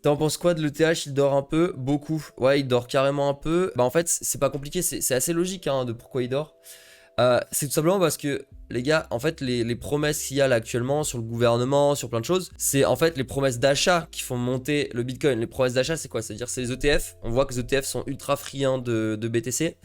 T'en penses quoi de l'ETH? Il dort un peu? Beaucoup. Ouais, il dort carrément un peu. Bah en fait, c'est pas compliqué, c'est assez logique hein, de pourquoi il dort. C'est tout simplement parce que, les gars, en fait, les promesses qu'il y a là actuellement sur le gouvernement, sur plein de choses, c'est en fait les promesses d'achat qui font monter le Bitcoin. Les promesses d'achat, c'est quoi? C'est-à-dire, c'est les ETF. On voit que les ETF sont ultra friands de BTC.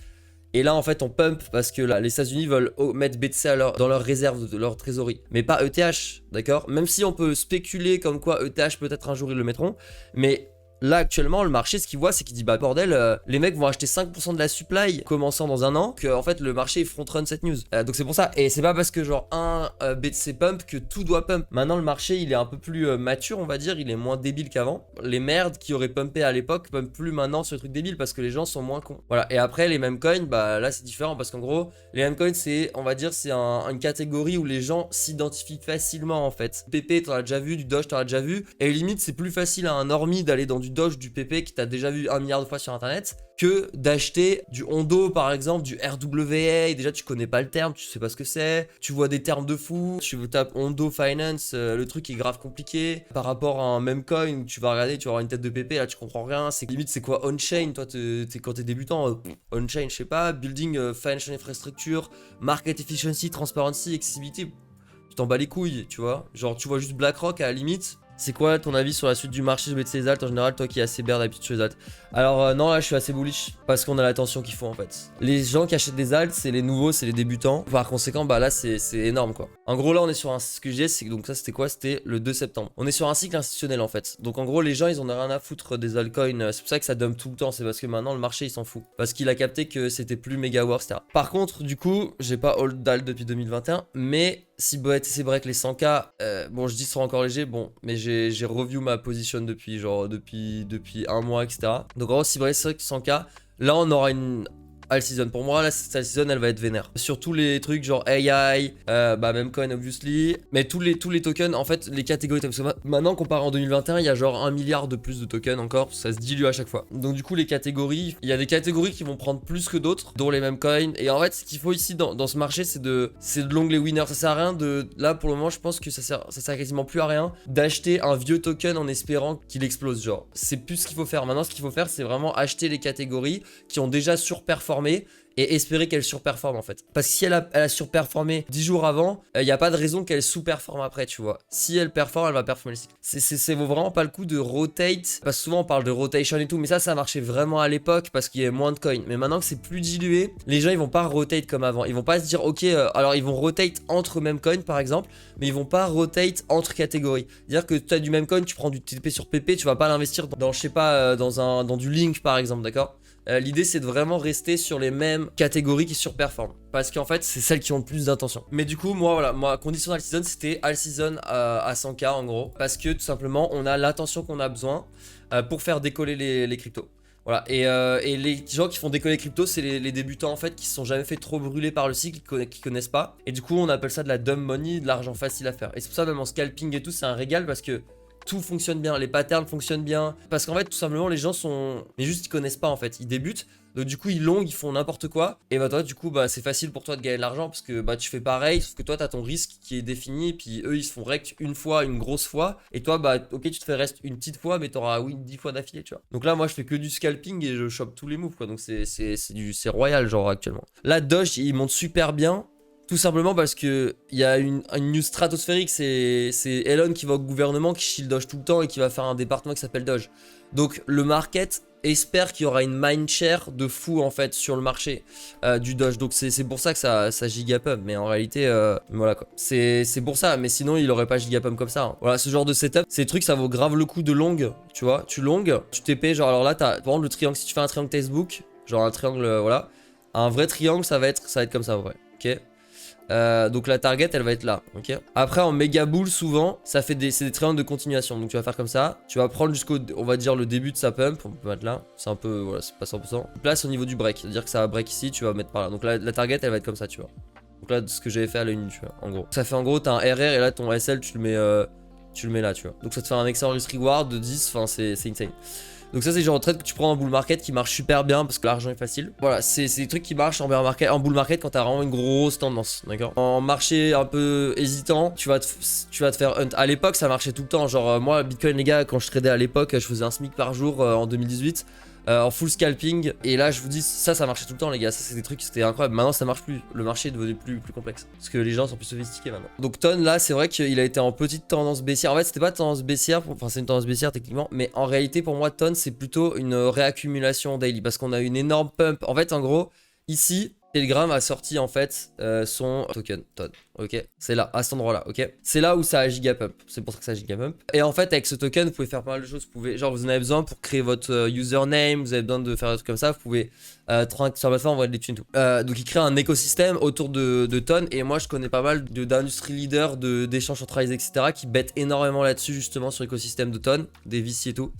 Et là, en fait, on pump parce que là, les États-Unis veulent mettre BTC dans leur réserve de leur trésorerie. Mais pas ETH, d'accord? Même si on peut spéculer comme quoi ETH, peut-être un jour, ils le mettront. Mais là, actuellement, le marché, ce qu'il voit, c'est qu'il dit, bah bordel, les mecs vont acheter 5% de la supply commençant dans un an, que en fait, le marché front-run cette news. Donc c'est pour ça. Et c'est pas parce que genre un BTC pump que tout doit pump. Maintenant, le marché, il est un peu plus mature, on va dire. Il est moins débile qu'avant. Les merdes qui auraient pumpé à l'époque pumpent plus maintenant sur les trucs débiles parce que les gens sont moins cons. Voilà. Et après, les mêmes coins, bah là, c'est différent parce qu'en gros, les mêmes coins, c'est, on va dire, c'est une catégorie où les gens s'identifient facilement en fait. PP, t'en as déjà vu, du Doge, t'en as déjà vu. Et limite, c'est plus facile à un normie d'aller dans du Doge, du PP qui t'a déjà vu 1 milliard de fois sur internet que d'acheter du Hondo par exemple, du RWA. Déjà, tu connais pas le terme, tu sais pas ce que c'est. Tu vois des termes de fou. Tu tapes Hondo Finance, le truc est grave compliqué. Par rapport à un même coin où tu vas regarder, tu vas avoir une tête de PP, là tu comprends rien. C'est limite, c'est quoi on-chain? Toi, quand t'es débutant, on-chain, je sais pas. Building financial infrastructure, market efficiency, transparency, accessibility. Tu t'en bats les couilles, tu vois. Genre, tu vois juste BlackRock à la limite. C'est quoi ton avis sur la suite du marché de BTC les alts en général, toi qui es assez bear d'habitude sur les alts? Alors non, là je suis assez bullish parce qu'on a l'attention qu'il faut en fait. Les gens qui achètent des alts, c'est les nouveaux, c'est les débutants. Par conséquent, bah là c'est énorme quoi. En gros là on est sur ce que je disais, c'est donc ça c'était quoi? C'était le 2 septembre. On est sur un cycle institutionnel en fait. Donc en gros les gens ils en ont rien à foutre des altcoins. C'est pour ça que ça dump tout le temps, c'est parce que maintenant le marché il s'en fout. Parce qu'il a capté que c'était plus méga worth, etc. Par contre du coup, j'ai pas hold d'alt depuis 2021, mais si BTC break les 100K, bon je dis ce sera encore léger, bon, mais j'ai review ma position depuis un mois, etc. Donc en gros, si break 100K, là on aura une all season. Pour moi, là, cette all season, elle va être vénère. Sur tous les trucs genre AI, bah même coin obviously, mais tous les tokens, en fait, les catégories. Parce que maintenant, comparé en 2021, il y a genre 1 milliard de plus de tokens encore, ça se dilue à chaque fois. Donc du coup, les catégories, il y a des catégories qui vont prendre plus que d'autres, dont les mêmes coins. Et en fait, ce qu'il faut ici dans ce marché, c'est de long les winners. Ça sert à rien là pour le moment, je pense que ça sert quasiment plus à rien d'acheter un vieux token en espérant qu'il explose. Genre, c'est plus ce qu'il faut faire. Maintenant, ce qu'il faut faire, c'est vraiment acheter les catégories qui ont déjà surperformé et espérer qu'elle surperforme en fait. Parce que si elle a surperformé 10 jours avant, il n'y a pas de raison qu'elle sous-performe après, tu vois. Si elle performe, elle va performer le cycle. C'est vaut vraiment pas le coup de rotate. Parce que souvent on parle de rotation et tout, mais ça marchait vraiment à l'époque parce qu'il y avait moins de coins. Mais maintenant que c'est plus dilué, les gens ils vont pas rotate comme avant. Ils vont pas se dire ok, alors ils vont rotate entre mêmes coins par exemple, mais ils vont pas rotate entre catégories. C'est-à-dire que tu as du même coin, tu prends du TP sur PP, tu vas pas l'investir dans je sais pas, dans du Link par exemple, d'accord? L'idée c'est de vraiment rester sur les mêmes catégories qui surperforment parce qu'en fait c'est celles qui ont le plus d'intention. Mais du coup moi voilà, ma condition all season c'était all season à 100K en gros, parce que tout simplement on a l'intention qu'on a besoin pour faire décoller les cryptos. Voilà, et les gens qui font décoller les cryptos, c'est les débutants en fait qui se sont jamais fait trop brûler par le cycle, qui connaissent pas. Et du coup on appelle ça de la dumb money, de l'argent facile à faire. Et c'est pour ça même en scalping et tout c'est un régal parce que tout fonctionne bien, les patterns fonctionnent bien. Parce qu'en fait, tout simplement, les gens sont. Mais juste, ils connaissent pas en fait. Ils débutent. Donc, du coup, ils longuent, ils font n'importe quoi. Et bah, toi, du coup, bah, c'est facile pour toi de gagner de l'argent parce que bah, tu fais pareil. Sauf que toi, t'as ton risque qui est défini. Et puis, eux, ils se font rect une fois, une grosse fois. Et toi, bah, ok, tu te fais reste une petite fois, mais t'auras win 10 fois d'affilée, tu vois. Donc là, moi, je fais que du scalping et je chope tous les moves, quoi. Donc, c'est royal, genre, actuellement. Là, Doge, il monte super bien. Tout simplement parce que il y a une news stratosphérique, c'est Elon qui va au gouvernement, qui shield Doge tout le temps et qui va faire un département qui s'appelle Doge. Donc le market espère qu'il y aura une mindshare de fou en fait sur le marché du Doge. Donc c'est pour ça que ça gigapump. Mais en réalité, voilà quoi. C'est pour ça. Mais sinon, il aurait pas gigapump comme ça. Hein. Voilà, ce genre de setup, ces trucs, ça vaut grave le coup de long. Tu vois, tu long, tu TP. Genre alors là, t'as par exemple le triangle. Si tu fais un triangle Facebook, genre un triangle, voilà, un vrai triangle, ça va être comme ça, ouais. Ok. Donc la target elle va être là, ok. Après en méga boule souvent ça fait c'est des triangles de continuation. Donc tu vas faire comme ça, tu vas prendre jusqu'au, on va dire le début de sa pump, on peut mettre là, c'est un peu, voilà c'est pas 100%. Place au niveau du break, c'est à dire que ça va break ici, tu vas mettre par là. Donc la target elle va être comme ça, tu vois. Donc là ce que j'avais fait à la une, tu vois, en gros. Ça fait en gros t'as un RR et là ton SL tu le mets là, tu vois. Donc ça te fait un excellent risk reward de 10, enfin c'est insane. Donc ça c'est genre de trade que tu prends en bull market qui marche super bien parce que l'argent est facile. Voilà, c'est des trucs qui marchent en bear market, en bull market quand t'as vraiment une grosse tendance, d'accord. En marché un peu hésitant, tu vas te faire hunt. À l'époque ça marchait tout le temps, genre moi Bitcoin les gars, quand je tradais à l'époque, je faisais un SMIC par jour en 2018. En full scalping, et là je vous dis ça marchait tout le temps les gars, ça c'est des trucs, c'était incroyable. Maintenant ça marche plus, le marché est devenu plus complexe parce que les gens sont plus sophistiqués maintenant. Donc Ton là c'est vrai qu'il a été en petite tendance baissière. En fait c'était pas tendance baissière, enfin c'est une tendance baissière techniquement, mais en réalité pour moi Ton c'est plutôt une réaccumulation daily parce qu'on a une énorme pump. En fait en gros ici Telegram a sorti en fait son token Ton, ok. C'est là, à cet endroit-là, ok. C'est là où ça a gigapump, c'est pour ça que ça a gigapump. Et en fait avec ce token vous pouvez faire pas mal de choses, vous pouvez, genre vous en avez besoin pour créer votre username, vous avez besoin de faire des trucs comme ça, vous pouvez sur la plateforme envoyer des thunes tout. Donc il crée un écosystème autour de Ton, et moi je connais pas mal d'industrie leaders, d'échanges centralisés etc. qui bêtent énormément là-dessus justement sur l'écosystème de Ton, des VC et tout,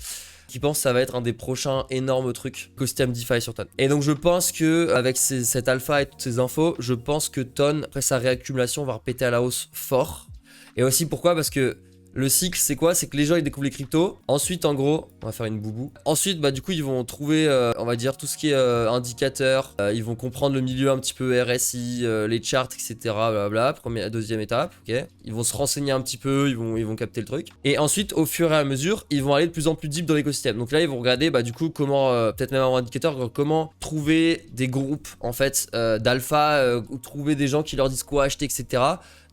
qui pense que ça va être un des prochains énormes trucs écosystème DeFi sur Ton. Et donc je pense que avec cette alpha et toutes ces infos, je pense que Ton, après sa réaccumulation, va repéter à la hausse fort. Et aussi pourquoi? Parce que le cycle c'est quoi? C'est que les gens ils découvrent les cryptos. Ensuite en gros, on va faire une boubou. Ensuite bah du coup ils vont trouver on va dire tout ce qui est indicateur. Ils vont comprendre le milieu un petit peu RSI, les charts etc. Blablabla. Deuxième étape, ok. Ils vont se renseigner un petit peu, ils vont capter le truc. Et ensuite au fur et à mesure ils vont aller de plus en plus deep dans l'écosystème. Donc là ils vont regarder bah du coup comment, peut-être même un indicateur, comment trouver des groupes en fait d'alpha, ou trouver des gens qui leur disent quoi acheter etc.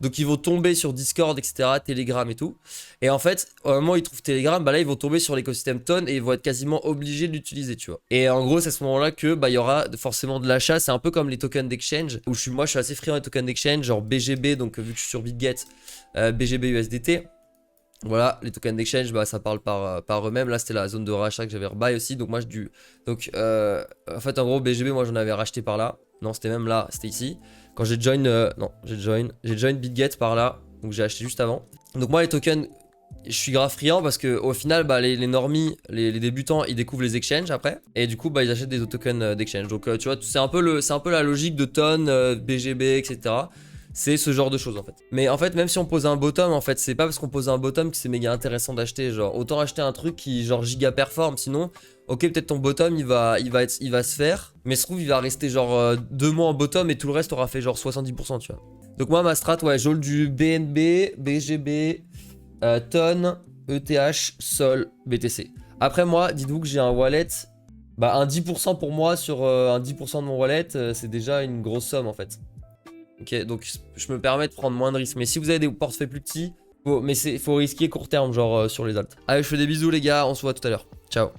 Donc ils vont tomber sur Discord, etc., Telegram et tout. Et en fait, au moment où ils trouvent Telegram, bah là ils vont tomber sur l'écosystème Ton et ils vont être quasiment obligés de l'utiliser, tu vois. Et en gros, c'est à ce moment-là que bah il y aura forcément de l'achat. C'est un peu comme les tokens d'exchange où moi je suis assez friand des tokens d'exchange, genre BGB. Donc vu que je suis sur BitGet, BGB USDT. Voilà, les tokens d'exchange, bah ça parle par eux-mêmes. Là c'était la zone de rachat que j'avais rebuy aussi. Donc moi donc en fait en gros BGB moi j'en avais racheté par là. Non, c'était même là, c'était ici. Quand j'ai join, non, j'ai join BitGet par là, donc j'ai acheté juste avant. Donc moi les tokens, je suis grave friand parce que au final, bah les normies, les débutants, ils découvrent les exchanges après, et du coup bah ils achètent des tokens d'exchange. Donc tu vois, c'est un peu la logique de Ton, BGB, etc. C'est ce genre de choses en fait. Mais en fait, même si on pose un bottom, en fait, c'est pas parce qu'on pose un bottom que c'est méga intéressant d'acheter. Genre, autant acheter un truc qui genre giga performe. Sinon, ok, peut-être ton bottom il va se faire, mais se trouve il va rester genre 2 mois en bottom et tout le reste aura fait genre 70%, tu vois. Donc moi ma strat, ouais, j'hold du BNB, BGB, Ton, ETH, Sol, BTC. Après moi, dites-vous que j'ai un wallet. Bah un 10% pour moi sur un 10% de mon wallet, c'est déjà une grosse somme en fait. Ok, donc je me permets de prendre moins de risques. Mais si vous avez des portefeuilles plus petits, faut risquer court terme, genre sur les alts. Allez, je fais des bisous les gars, on se voit tout à l'heure. Ciao.